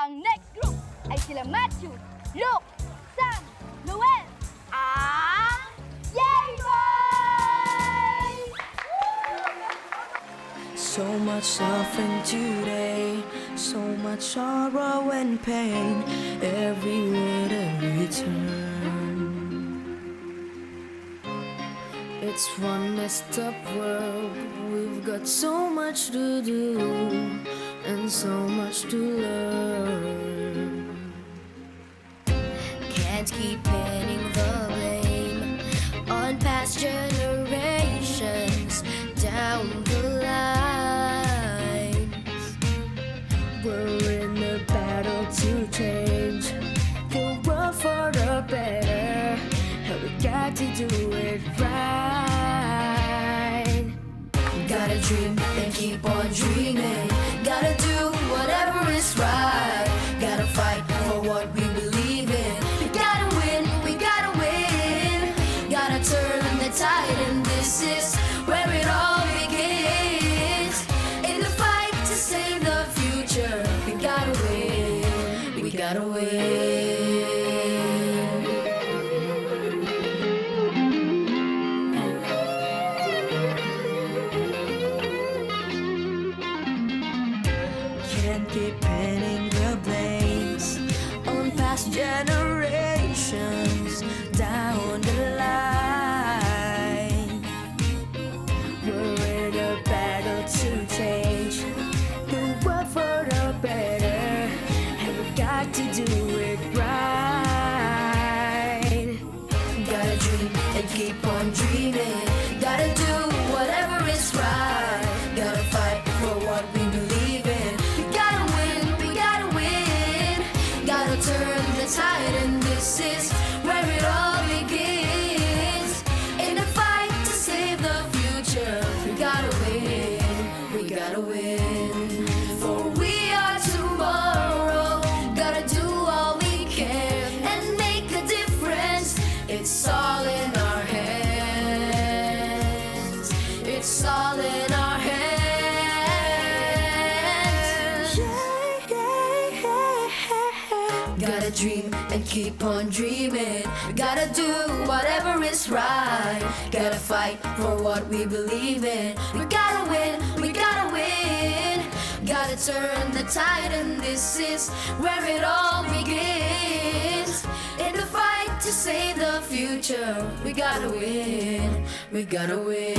Ang next group ay sila Matthew, Luke, Sam, Noel, ang Yay Boys! So much suffering today, so much sorrow and pain, everywhere that we turn. It's one messed up world, we've got so much to do and so much to learn. Can't keep pinning the blame on past generations down the lines. We're in the battle to change the world for the better, and we got to do it right. Gotta dream and keep on dreaming, gotta do whatever is right, gotta fight for what we believe in. We gotta win, we gotta win, gotta turn the tide, and this is where it all begins. In the fight to save the future, we gotta win, we gotta win. Can't keep pinning the blames on past generations down the line. We're in a battle to change the world for the better, and we got to do it right. Gotta dream and keep on dreaming, gotta do whatever is right, gotta fight for what we believe in. We gotta win, gotta turn the tide, and this is where it all begins. In the fight to save the future, we gotta win, for we are tomorrow. Gotta do all we can and make a difference. It's all in our hands, it's all in our hands. Gotta dream and keep on dreaming, gotta do whatever is right, gotta fight for what we believe in. We gotta win, gotta turn the tide, and this is where it all begins. In the fight to save the future, we gotta win, we gotta win.